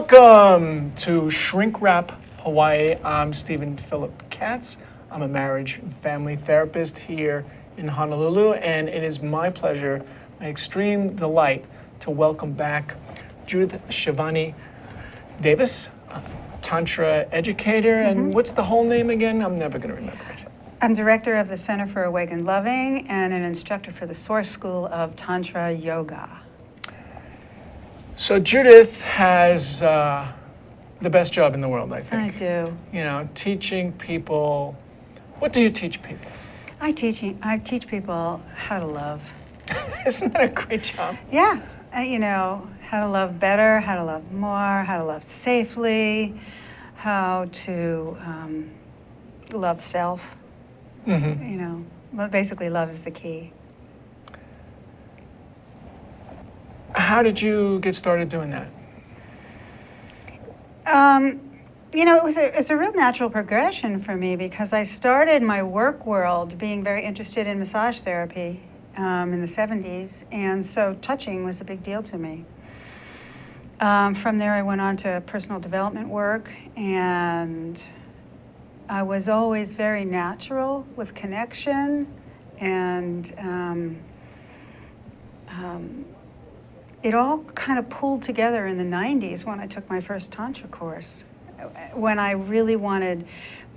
Welcome to Shrink Wrap Hawaii. I'm Stephen Philip Katz. I'm a marriage and family therapist here in Honolulu, and it is my pleasure, my extreme delight, to welcome back Judith Shivani Davis, a Tantra educator, and what's the whole name again? I'm never going to remember it. I'm director of the Center for Awakened Loving and an instructor for the Source School of Tantra Yoga. So Judith has the best job in the world, I think. I do. You know, teaching people. What do you teach people? I teach people how to love. Isn't that a great job? Yeah, you know, how to love better, how to love more, how to love safely, how to love self. You know, well, basically love is the key. How did you get started doing that? You know, it's a real natural progression for me because I started my work world being very interested in massage therapy in the 70s, and so touching was a big deal to me. From there I went on to personal development work, and I was always very natural with connection, and it all kind of pulled together in the 90s when I took my first Tantra course, when I really wanted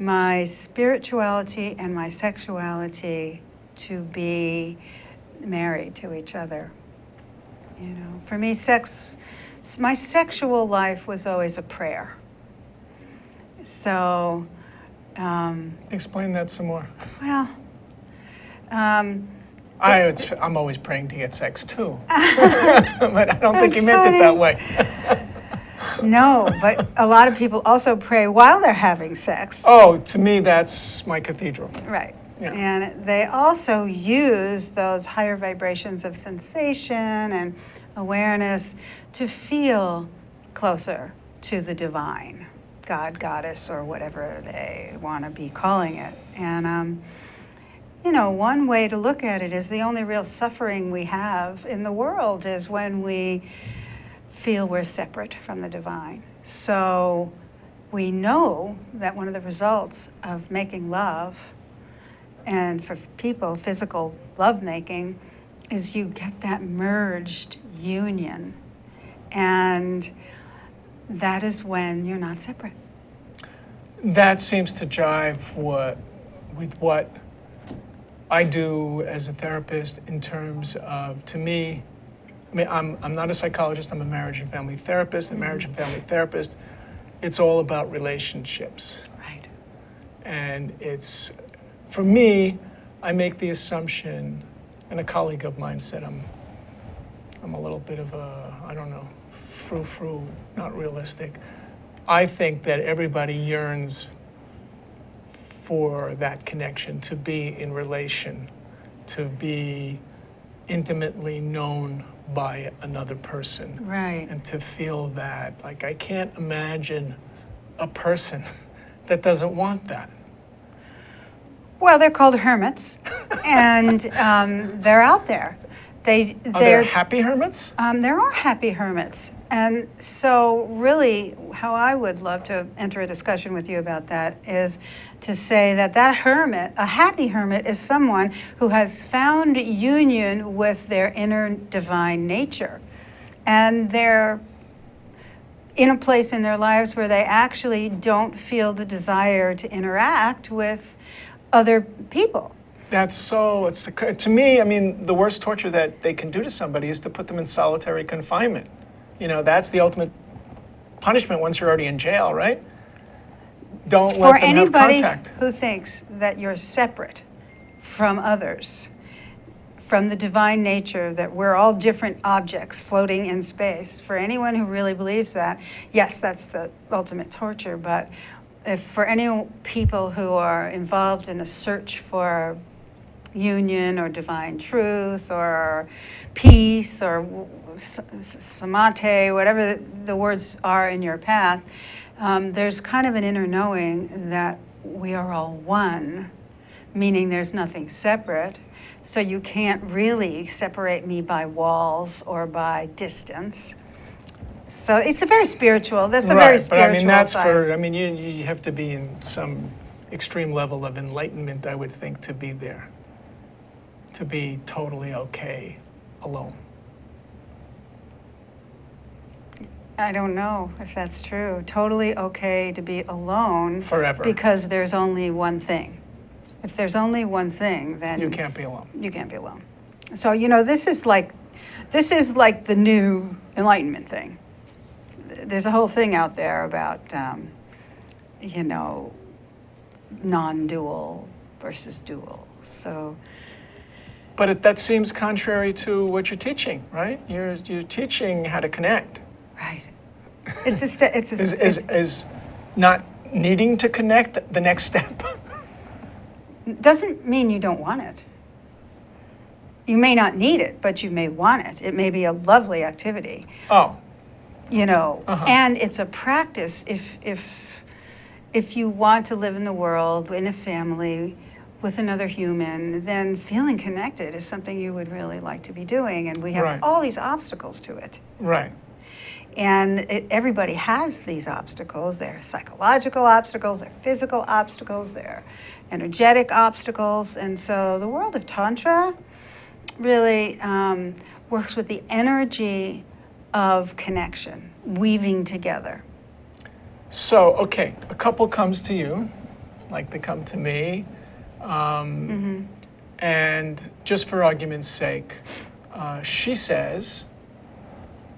my spirituality and my sexuality to be married to each other. You know, for me, my sexual life was always a prayer. So, explain that some more. Well, I'm always praying to get sex too, but I don't think he meant it that way. No, but a lot of people also pray while they're having sex. Oh, to me, that's my cathedral. Right. Yeah. And they also use those higher vibrations of sensation and awareness to feel closer to the divine, God, goddess, or whatever they want to be calling it. And, you know, one way to look at it is the only real suffering we have in the world is when we feel we're separate from the divine. So we know that one of the results of making love, and for people, physical lovemaking, is you get that merged union. And that is when you're not separate. That seems to jive with what I do as a therapist in terms of, to me, I mean, I'm not a psychologist, I'm a marriage and family therapist. And marriage and family therapist, it's all about relationships. Right. And it's, for me, I make the assumption, and a colleague of mine said I'm a little bit of a, I don't know, frou-frou, not realistic. I think that everybody yearns for that connection, to be in relation, to be intimately known by another person. Right. And to feel that, like, I can't imagine a person that doesn't want that. Well, they're called hermits, and they're out there. Are there happy hermits? There are happy hermits. And so really, how I would love to enter a discussion with you about that is to say that that hermit, a happy hermit, is someone who has found union with their inner divine nature. And they're in a place in their lives where they actually don't feel the desire to interact with other people. That's so, to me, I mean, the worst torture that they can do to somebody is to put them in solitary confinement. You know, that's the ultimate punishment once you're already in jail, right? Don't let them have contact. For anybody who thinks that you're separate from others, from the divine nature, that we're all different objects floating in space, for anyone who really believes that, yes, that's the ultimate torture, but if for any people who are involved in a search for union or divine truth or peace or samadhi, whatever the words are in your path, there's kind of an inner knowing that we are all one, meaning there's nothing separate. So you can't really separate me by walls or by distance. So it's a very spiritual, that's a Right, very but spiritual I mean, that's side. for, I mean, you have to be in some extreme level of enlightenment, I would think, to be there, to be totally okay alone. I don't know if that's true. Totally okay to be alone. Forever. Because there's only one thing. If there's only one thing, then You can't be alone. you can't be alone. So, you know, this is like the new Enlightenment thing. There's a whole thing out there about, you know, non-dual versus dual. So, But that seems contrary to what you're teaching, right? You're teaching how to connect. right. It's a Is not needing to connect the next step? doesn't mean you don't want it. You may not need it, but you may want it. It may be a lovely activity. Oh. You know, Uh-huh. and it's a practice if you want to live in the world, in a family, with another human, then feeling connected is something you would really like to be doing, and we have Right. all these obstacles to it. Right. And everybody has these obstacles. They're psychological obstacles, they're physical obstacles, they're energetic obstacles, and so the world of Tantra really works with the energy of connection, weaving together. So, okay, a couple comes to you, like they come to me, and just for argument's sake, she says,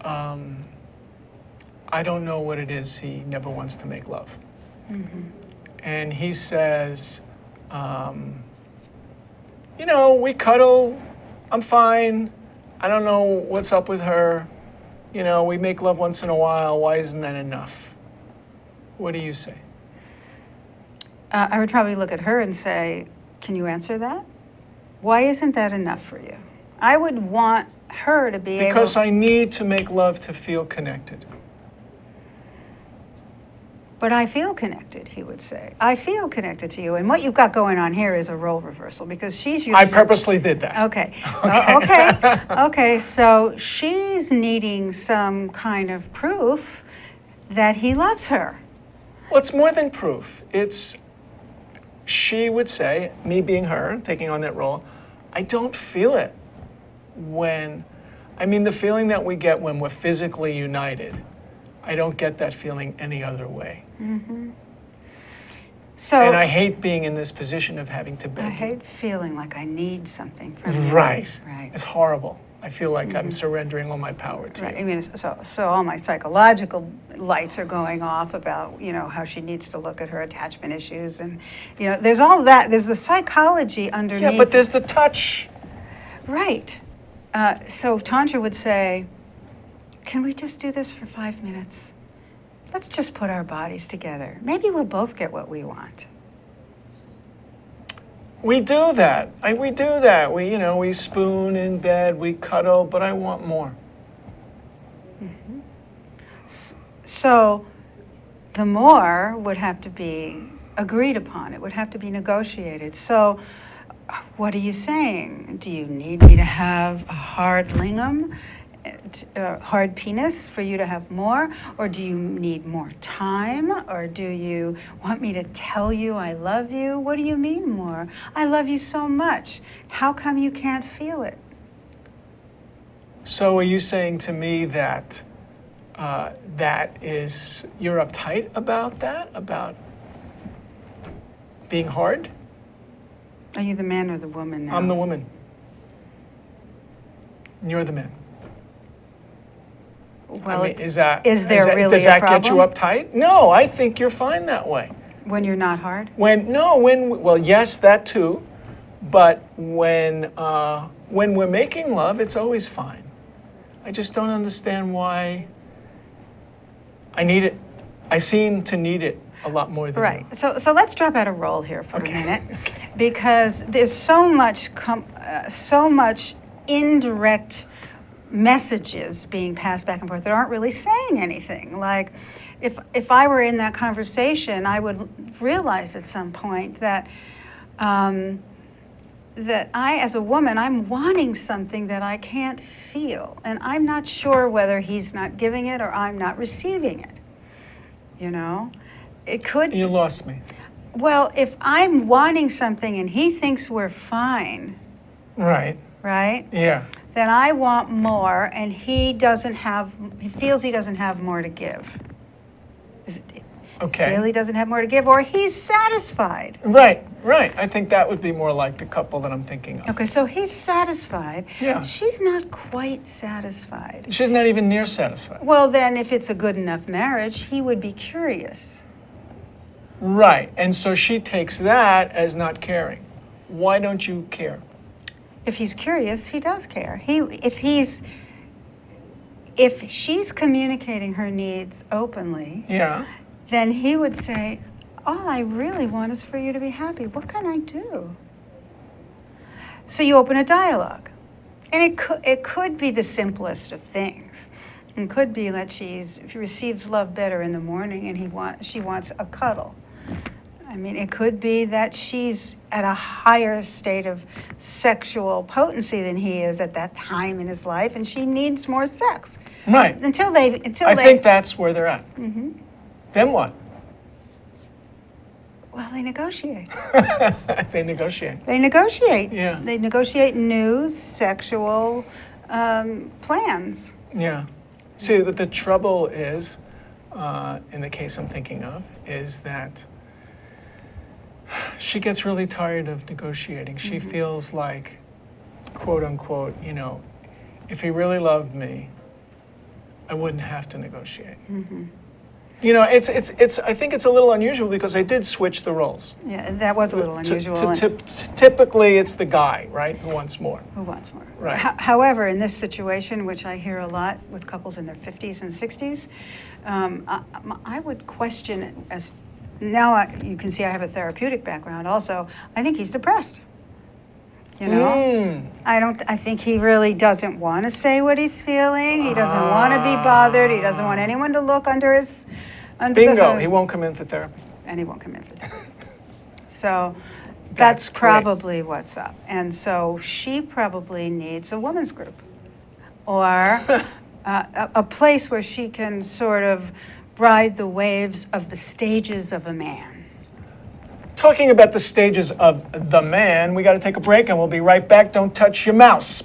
I don't know what it is, he never wants to make love. And he says, you know, we cuddle, I'm fine, I don't know what's up with her, you know, we make love once in a while, why isn't that enough? What do you say? I would probably look at her and say, can you answer that? Why isn't that enough for you? I would want her to be Because able... I need to make love to feel connected. But I feel connected, he would say. I feel connected to you. And what you've got going on here is a role reversal because she's usually... I purposely did that. Okay. Okay, so she's needing some kind of proof that he loves her. Well, it's more than proof. It's, she would say, me being her, taking on that role, I don't feel it when, I mean, the feeling that we get when we're physically united, I don't get that feeling any other way. So And I hate being in this position of having to beg I you. hate feeling like I need something from you. Right. Right. It's horrible. I feel like I'm surrendering all my power to Right. you. I mean, so all my psychological lights are going off about, you know, how she needs to look at her attachment issues. And, you know, there's all that. There's the psychology underneath. Yeah, but there's the touch. Right. So Tantra would say, can we just do this for 5 minutes? Let's just put our bodies together. Maybe we'll both get what we want. We do that. We do that. We, you know, we spoon in bed, we cuddle, but I want more. So the more would have to be agreed upon. It would have to be negotiated. So what are you saying? Do you need me to have a hard lingam, hard penis for you to have more? Or do you need more time? Or do you want me to tell you I love you? What do you mean more? I love you so much. How come you can't feel it? So are you saying to me that you're uptight about that, about being hard? Are you the man or the woman now? I'm the woman. And you're the man. Well, I mean, is there really does a that problem? get you uptight? No, I think you're fine that way. When you're not hard? Well, yes, that too, but when we're making love, it's always fine. I just don't understand why I need it. I seem to need it a lot more than Right. you. So let's drop out a role here for Okay. a minute, because there's so much indirect messages being passed back and forth that aren't really saying anything. Like, if I were in that conversation, I would realize at some point that that I, as a woman, I'm wanting something that I can't feel. And I'm not sure whether he's not giving it or I'm not receiving it. You know? It could... You lost me. Well, if I'm wanting something and he thinks we're fine... Right. Right? Yeah. Then I want more and he feels he doesn't have more to give. Okay. He really doesn't have more to give, or he's satisfied. Right, right. I think that would be more like the couple that I'm thinking of. Okay, so he's satisfied. Yeah. She's not quite satisfied. She's not even near satisfied. Well, then if it's a good enough marriage, he would be curious. Right, and so she takes that as not caring. Why don't you care? If he's curious, he does care. If she's communicating her needs openly, Yeah. then he would say, all I really want is for you to be happy. What can I do? So you open a dialogue. And it could be the simplest of things. It could be that she receives love better in the morning and she wants a cuddle. I mean, it could be that she's at a higher state of sexual potency than he is at that time in his life, and she needs more sex. Right. I think that's where they're at. Mm-hmm. Then what? Well, they negotiate. They negotiate. They negotiate. Yeah. They negotiate new sexual plans. Yeah. See, the trouble is, in the case I'm thinking of, is that she gets really tired of negotiating. She feels like, quote unquote, if he really loved me, I wouldn't have to negotiate. Mm-hmm. I think it's a little unusual because I did switch the roles. Yeah, that was a little unusual. Typically, it's the guy, right, who wants more. Who wants more? Right. However, in this situation, which I hear a lot with couples in their 50s and 60s, I would question it as now you can see I have a therapeutic background also. I think he's depressed. I think he really doesn't want to say what he's feeling. He doesn't want to be bothered. He doesn't want anyone to look under his... Bingo, he won't come in for therapy. And he won't come in for therapy. So that's probably what's up. And so she probably needs a women's group or a place where she can sort of ride the waves of the stages of a man. Talking about the stages of the man, we got to take a break and we'll be right back. Don't touch your mouse.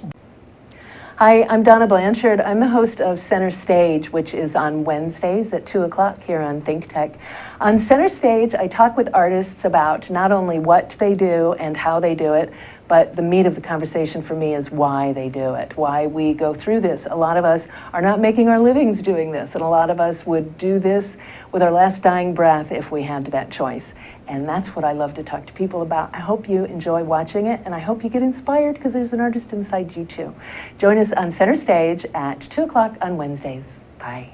Hi, I'm Donna Blanchard. I'm the host of Center Stage, which is on Wednesdays at 2 o'clock here on Think Tech. On Center Stage, I talk with artists about not only what they do and how they do it, but the meat of the conversation for me is why they do it, why we go through this. A lot of us are not making our livings doing this, and a lot of us would do this with our last dying breath if we had that choice. And that's what I love to talk to people about. I hope you enjoy watching it, and I hope you get inspired because there's an artist inside you too. Join us on Center Stage at 2 o'clock on Wednesdays. Bye.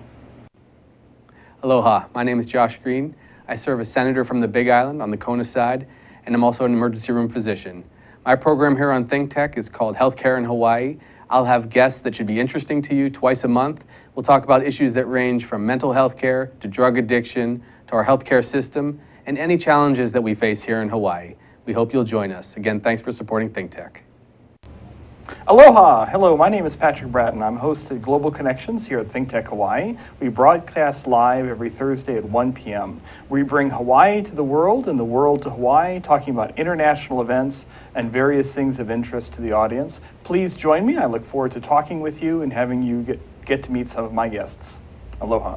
Aloha, my name is Josh Green. I serve as senator from the Big Island on the Kona side, and I'm also an emergency room physician. My program here on Think Tech is called Healthcare in Hawaii. I'll have guests that should be interesting to you twice a month. We'll talk about issues that range from mental health care to drug addiction to our healthcare system and any challenges that we face here in Hawaii. We hope you'll join us. Again, thanks for supporting Think Tech. Aloha! Hello, my name is Patrick Bratton. I'm host of Global Connections here at Think Tech Hawaii. We broadcast live every Thursday at 1 p.m. We bring Hawaii to the world and the world to Hawaii, talking about international events and various things of interest to the audience. Please join me. I look forward to talking with you and having you get to meet some of my guests. Aloha.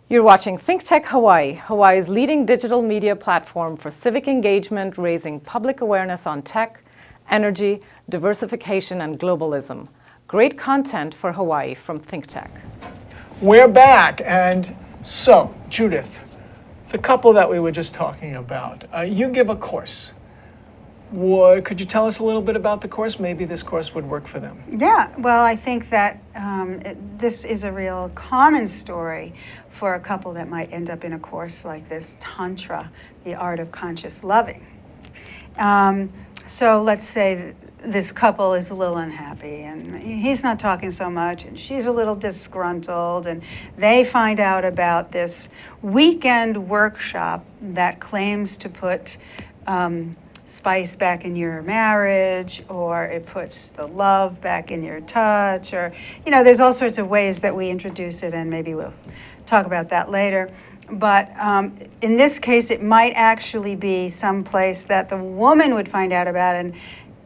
You're watching Think Tech Hawaii, Hawaii's leading digital media platform for civic engagement, raising public awareness on tech, energy, diversification, and globalism. Great content for Hawaii from Think Tech. We're back, and so, Judith, the couple that we were just talking about, you give a course. Could you tell us a little bit about the course? Maybe this course would work for them. Yeah, well, I think that this is a real common story for a couple that might end up in a course like this, Tantra, the art of conscious loving. So let's say this couple is a little unhappy and he's not talking so much and she's a little disgruntled, and they find out about this weekend workshop that claims to put spice back in your marriage, or it puts the love back in your touch, or, there's all sorts of ways that we introduce it, and maybe we'll talk about that later. But in this case, it might actually be someplace that the woman would find out about, and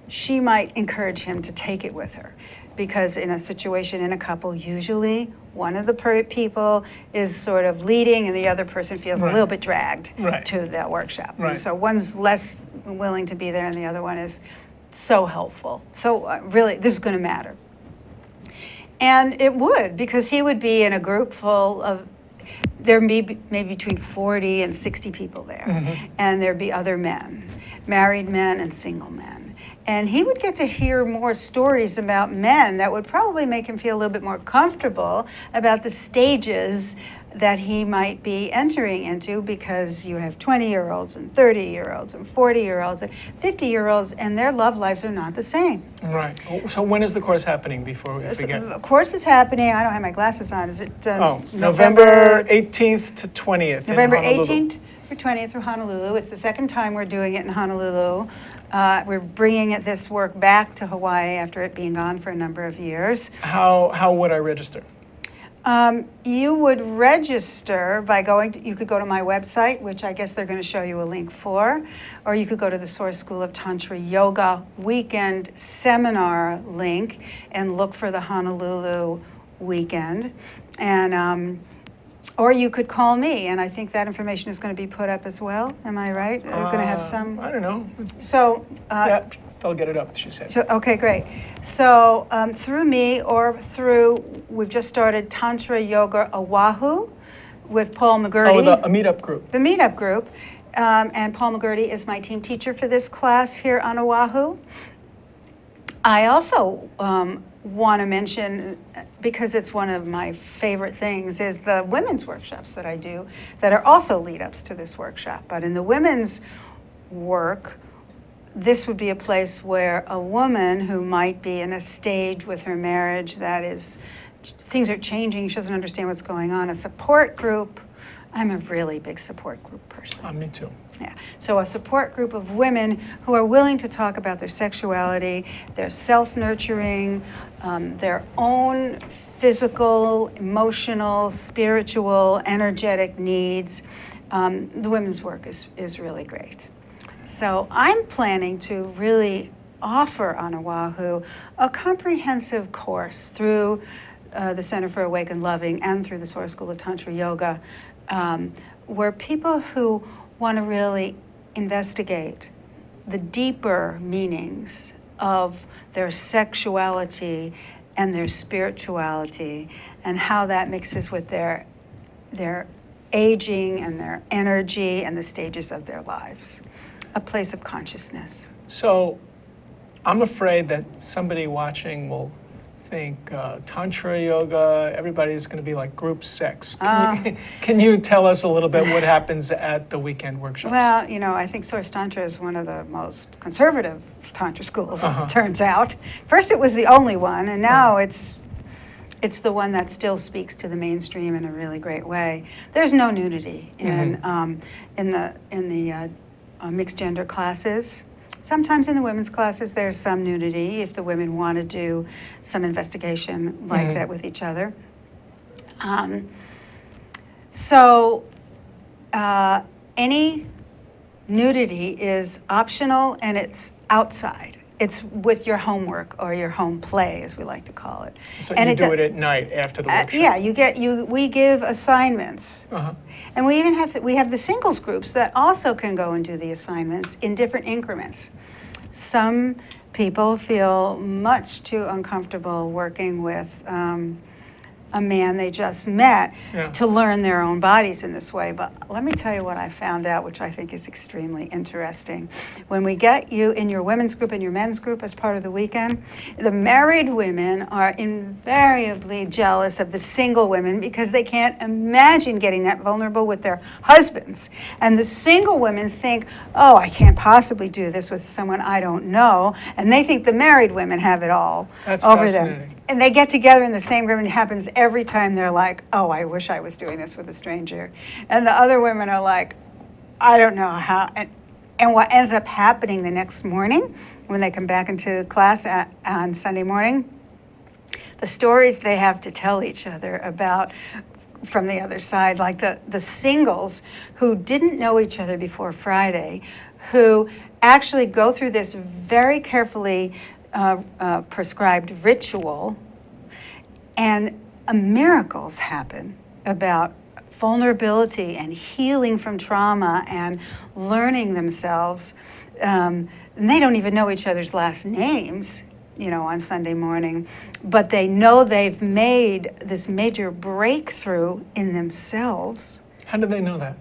she might encourage him to take it with her. Because in a situation in a couple, usually one of the people is sort of leading and the other person feels a little bit dragged to that workshop. Right. So one's less willing to be there and the other one is so helpful. So really, this is going to matter. And it would, because he would be in a group full of, there may be maybe between 40 and 60 people there. Mm-hmm. And there'd be other men, married men and single men. And he would get to hear more stories about men that would probably make him feel a little bit more comfortable about the stages that he might be entering into, because you have 20-year-olds and 30-year-olds and 40-year-olds and 50-year-olds, and their love lives are not the same. Right. So when is the course happening before we begin? The course is happening. I don't have my glasses on. Is it November 18th to 20th. November in Honolulu. 18th through 20th through Honolulu. It's the second time we're doing it in Honolulu. We're bringing this work back to Hawaii after it being gone for a number of years. How would I register? You would register by you could go to my website, which I guess they're going to show you a link for, or you could go to the Source School of Tantra Yoga weekend seminar link and look for the Honolulu weekend. And or you could call me, and I think that information is going to be put up as well. Am I right? We're going to have some. I don't know. So. Yeah, they'll get it up, she said. Okay, great. So through me or we've just started Tantra Yoga Oahu with Paul McGurty. A meetup group. The meetup group. And Paul McGurty is my team teacher for this class here on Oahu. I also want to mention, because it's one of my favorite things, is the women's workshops that I do that are also lead-ups to this workshop. But in the women's work, this would be a place where a woman who might be in a stage with her marriage that is, things are changing, she doesn't understand what's going on, a support group. I'm a really big support group person. Me too. Yeah. So a support group of women who are willing to talk about their sexuality, their self-nurturing, their own physical, emotional, spiritual, energetic needs. The women's work is really great. So I'm planning to really offer on Oahu a comprehensive course through the Center for Awakened Loving and through the Source School of Tantra Yoga, where people who want to really investigate the deeper meanings of their sexuality and their spirituality and how that mixes with their aging and their energy and the stages of their lives. A place of consciousness. So I'm afraid that somebody watching will think Tantra Yoga, everybody's going to be like group sex. Can you tell us a little bit what happens at the weekend workshops? Well, I think Source Tantra is one of the most conservative Tantra schools, it turns out. First it was the only one, and now it's the one that still speaks to the mainstream in a really great way. There's no nudity in the mixed gender classes. Sometimes in the women's classes there's some nudity if the women want to do some investigation like that with each other. Any nudity is optional and it's outside. It's with your homework or your home play, as we like to call it. So and you do it at night after the workshop? Yeah, we give assignments. And we even have the singles groups that also can go and do the assignments in different increments. Some people feel much too uncomfortable working with a man they just met to learn their own bodies in this way. But let me tell you what I found out, which I think is extremely interesting. When we get you in your women's group and your men's group as part of the weekend, the married women are invariably jealous of the single women because they can't imagine getting that vulnerable with their husbands. And the single women think, oh, I can't possibly do this with someone I don't know. And they think the married women have it all over them. And they get together in the same group, and it happens every time. They're like, oh, I wish I was doing this with a stranger. And the other women are like, I don't know how. And And what ends up happening the next morning when they come back into class on Sunday morning, the stories they have to tell each other about from the other side, like the singles who didn't know each other before Friday, who actually go through this very carefully prescribed ritual, and miracles happen about vulnerability and healing from trauma and learning themselves. And they don't even know each other's last names, you know, on Sunday morning, but they know they've made this major breakthrough in themselves. How do they know that?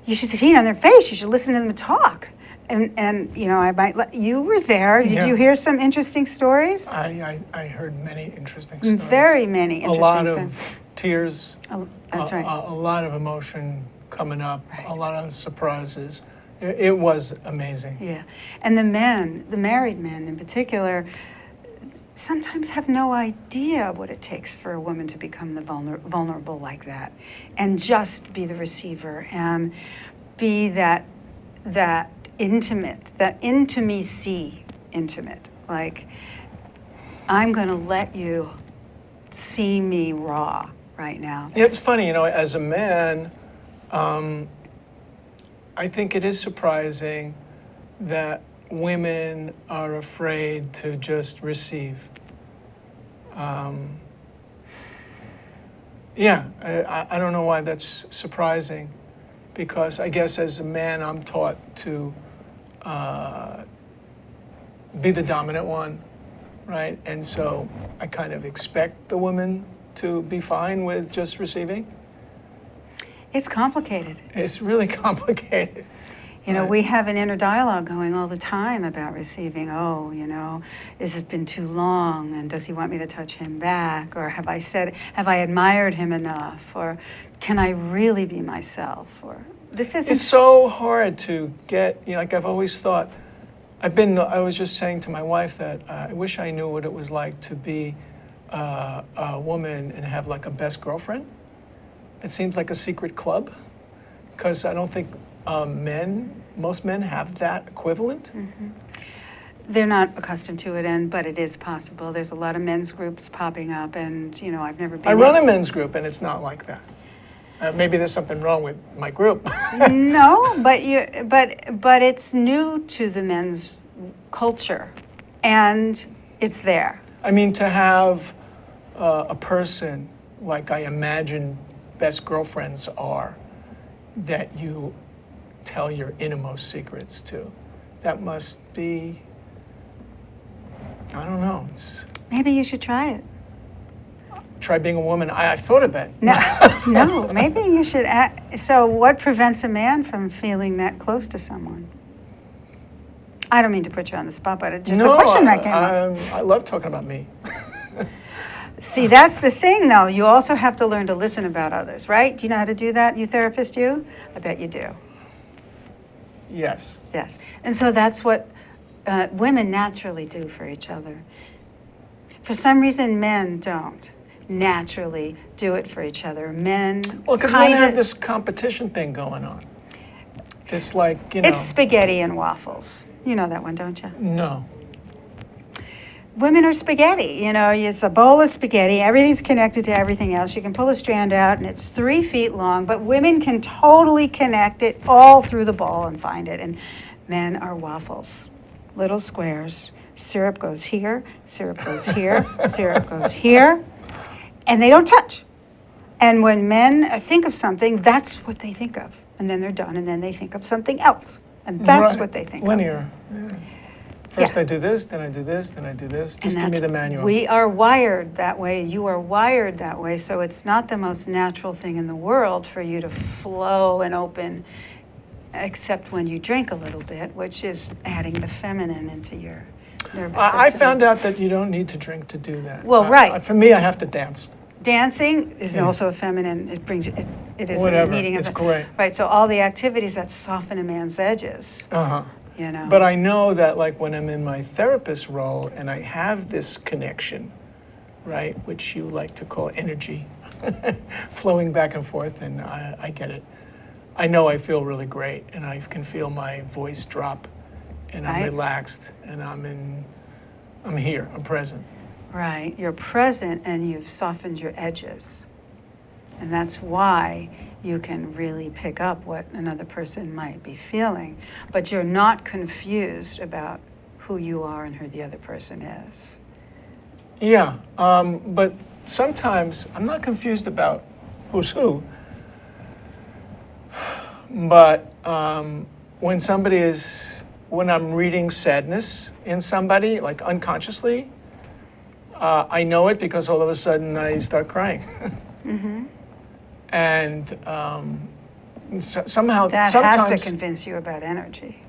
You should see it on their face. You should listen to them talk. And you know, I might let you were there. Did you hear some interesting stories? I heard many interesting stories. Very many interesting A lot stories. of tears. Oh, that's right. A lot of emotion coming up. Right. A lot of surprises. It was amazing. Yeah, and the men, the married men in particular, sometimes have no idea what it takes for a woman to become the vulnerable like that, and just be the receiver and be that intimate, that intimacy, intimate. Like, I'm going to let you see me raw right now. It's funny, you know, as a man, I think it is surprising that women are afraid to just receive. I don't know why that's surprising, because I guess as a man I'm taught to be the dominant one, right? And so I kind of expect the woman to be fine with just receiving. It's complicated. It's really complicated. You know, we have an inner dialogue going all the time about receiving. Oh, you know, has it been too long? And does he want me to touch him back? Or have I admired him enough? Or can I really be myself? Or this isn't. It's so hard to get, you know, like I've always thought, I was just saying to my wife that I wish I knew what it was like to be a woman and have like a best girlfriend. It seems like a secret club, because I don't think most men have that equivalent. Mm-hmm. They're not accustomed to it, but it is possible. There's a lot of men's groups popping up, and you know, I've never been. I run a men's group, and it's not like that. Maybe there's something wrong with my group. No, but it's new to the men's culture, and it's there. I mean, to have a person like I imagine best girlfriends are, that you tell your innermost secrets to, that must be, I don't know. Maybe you should try it. Try being a woman. I thought about it. No, maybe you should. So what prevents a man from feeling that close to someone? I don't mean to put you on the spot, but it's just a question that came up. I love talking about me. See, that's the thing, though. You also have to learn to listen about others, right? Do you know how to do that, you therapist, you? I bet you do. Yes. Yes. And so that's what women naturally do for each other. For some reason, men don't naturally do it for each other. Men, well, because men have this competition thing going on. It's like, you know. It's spaghetti and waffles. You know that one, don't you? No. Women are spaghetti, you know, it's a bowl of spaghetti, everything's connected to everything else. You can pull a strand out and it's 3 feet long, but women can totally connect it all through the bowl and find it. And men are waffles, little squares. Syrup goes here, syrup goes here, syrup goes here, and they don't touch. And when men think of something, that's what they think of. And then they're done, and then they think of something else. And that's what they think Linear. of. Yeah. First I do this, then I do this, then I do this. Just give me the manual. We are wired that way. You are wired that way. So it's not the most natural thing in the world for you to flow and open, except when you drink a little bit, which is adding the feminine into your nervous system. I found out that you don't need to drink to do that. Well, right. For me, I have to dance. Dancing is also a feminine. It brings it is Whatever. a meeting of it's great. Right. So all the activities that soften a man's edges. Uh-huh. You know. But I know that, like, when I'm in my therapist role and I have this connection, right, which you like to call energy, flowing back and forth, and I get it. I know I feel really great, and I can feel my voice drop, and I'm Right. relaxed, and I'm here, I'm present. Right, you're present and you've softened your edges. And that's why you can really pick up what another person might be feeling, but you're not confused about who you are and who the other person is. Yeah, but sometimes I'm not confused about who's who, but when I'm reading sadness in somebody, like unconsciously, I know it because all of a sudden I start crying. Mm-hmm. And somehow, That sometimes, has to convince you about energy.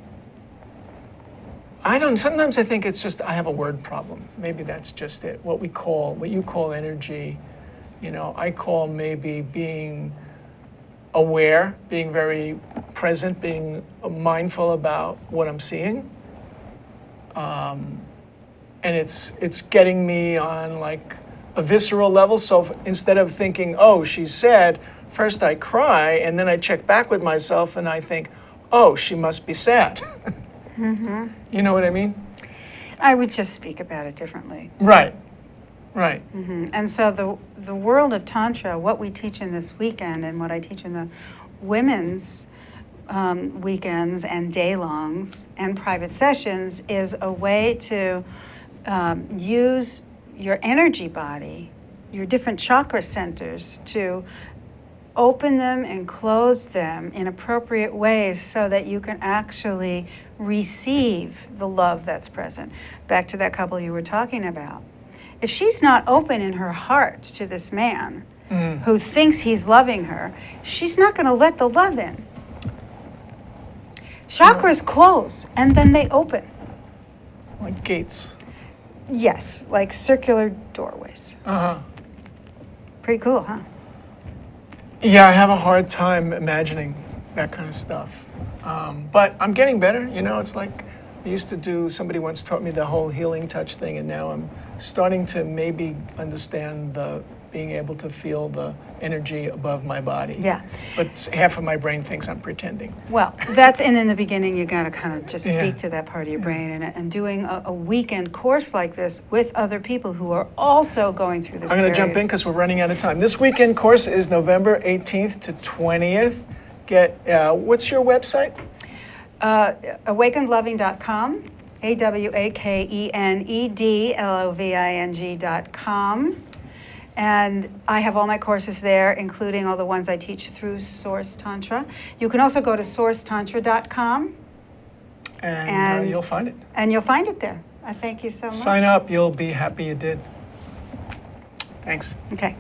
sometimes I think it's just, I have a word problem. Maybe that's just it. What you call energy, I call maybe being aware, being very present, being mindful about what I'm seeing. And it's getting me on like a visceral level. So instead of thinking, oh, she's sad, first I cry, and then I check back with myself and I think, oh, she must be sad. Mm-hmm. You know what I mean? I would just speak about it differently. Right. Mm-hmm. And so the world of Tantra, what we teach in this weekend and what I teach in the women's weekends and day-longs and private sessions is a way to use your energy body, your different chakra centers, to open them and close them in appropriate ways so that you can actually receive the love that's present. Back to that couple you were talking about. If she's not open in her heart to this man who thinks he's loving her, she's not going to let the love in. Chakras close and then they open. Like gates. Yes, like circular doorways. Uh-huh. Pretty cool, huh? Yeah, I have a hard time imagining that kind of stuff. But I'm getting better. It's like somebody once taught me the whole healing touch thing, and now I'm starting to maybe understand being able to feel the energy above my body. Yeah. But half of my brain thinks I'm pretending. Well, and in the beginning, you got to kind of just Yeah. speak to that part of your brain. And doing a weekend course like this with other people who are also going through this I'm going to jump period. in because we're running out of time. This weekend course is November 18th to 20th. What's your website? Awakenedloving.com, awakenedloving.com. And I have all my courses there, including all the ones I teach through Source Tantra. You can also go to sourcetantra.com. And you'll find it. And you'll find it there. I thank you so much. Sign up. You'll be happy you did. Thanks. Okay.